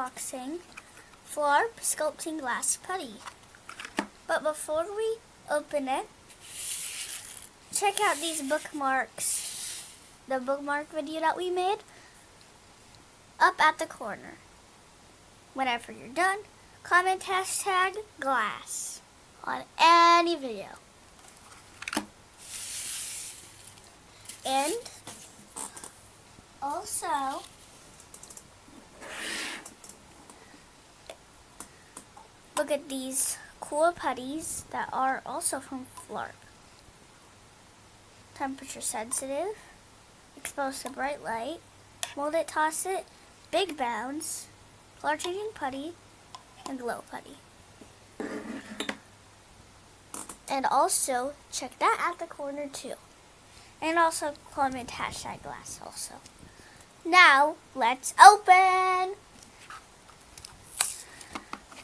unboxing FLARP Sculpting Glass Putty. But before we open it, check out these bookmarks, the bookmark video that we made, up at the corner. Whenever you're done, comment #glass on any video. And also, look at these cool putties that are also from FLARP. Temperature sensitive, exposed to bright light, mold it, toss it, big bounce, color changing putty, and glow putty. And also, check that at the corner too. And also comment #glass also. Now, let's open!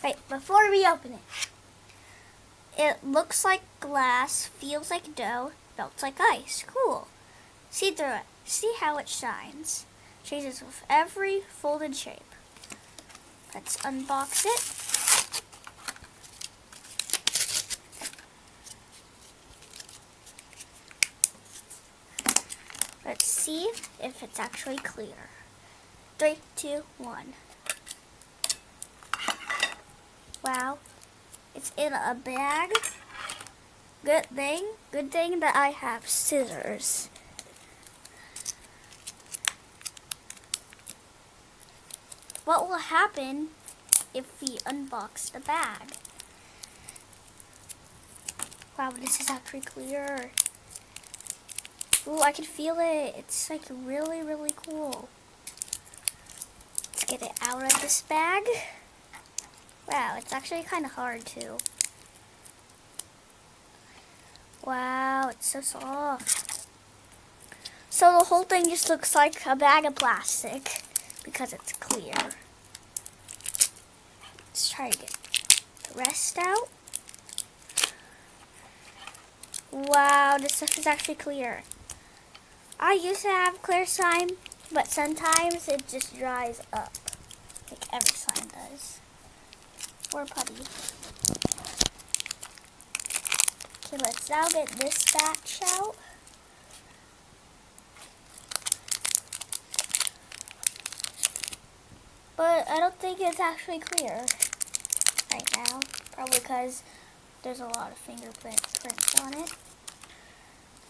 Wait, before we open it, it looks like glass, feels like dough, melts like ice. Cool. See through it. See how it shines. Changes with every folded shape. Let's unbox it. Let's see if it's actually clear. 3, 2, 1. Wow, it's in a bag. Good thing that I have scissors. What will happen if we unbox the bag? Wow, this is actually clear. Ooh, I can feel it. It's like really, really cool. Let's get it out of this bag. Wow, it's actually kind of hard too. Wow, it's so soft. So the whole thing just looks like a bag of plastic because it's clear. Let's try to get the rest out. Wow, this stuff is actually clear. I used to have clear slime, but sometimes it just dries up, like every slime does. Or putty. Okay, let's now get this batch out. But I don't think it's actually clear right now, probably because there's a lot of fingerprints on it.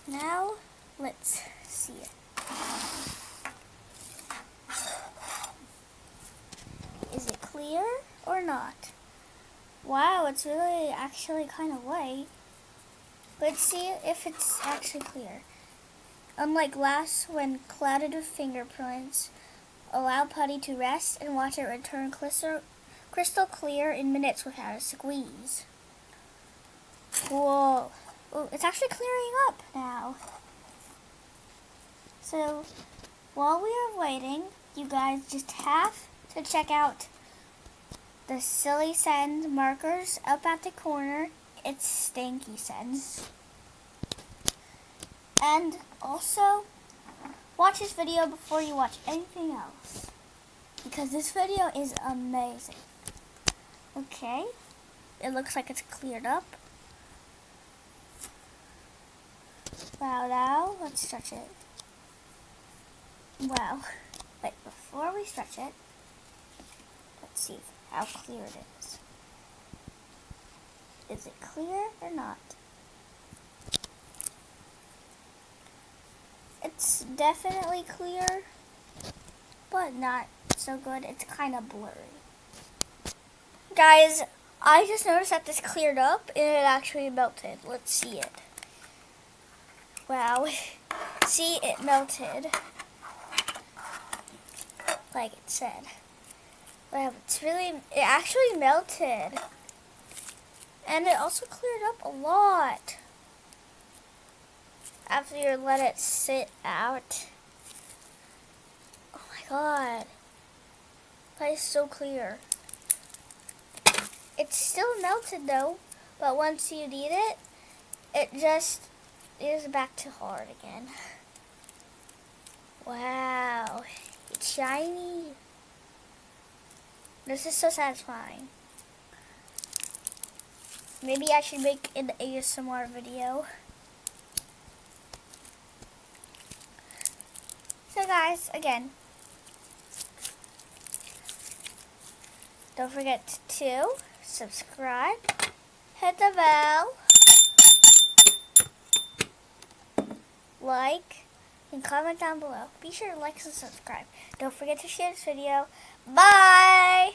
Now, let's see it. Is it clear or not? Wow, it's really actually kind of white. Let's see if it's actually clear. Unlike glass, when clouded with fingerprints, allow putty to rest and watch it return crystal clear in minutes without a squeeze. Whoa. Ooh, it's actually clearing up now. So, while we are waiting, you guys just have to check out the Silly Sends markers up at the corner. It's Stanky Sends. And also, watch this video before you watch anything else, because this video is amazing. Okay, it looks like it's cleared up. Wow, now let's stretch it. Wow, but before we stretch it, let's see how clear it is. Is it clear or not? It's definitely clear, but not so good. It's kind of blurry. Guys, I just noticed that this cleared up and it actually melted. Let's see it. Wow. See, it melted. Like it said. Wow, it actually melted. And it also cleared up a lot after you let it sit out. Oh my god. That is so clear. It's still melted though, but once you eat it, it just is back to hard again. Wow, it's shiny. This is so satisfying. Maybe I should make an ASMR video. So guys, again, don't forget to subscribe, hit the bell, like, and comment down below. Be sure to like and subscribe. Don't forget to share this video. Bye!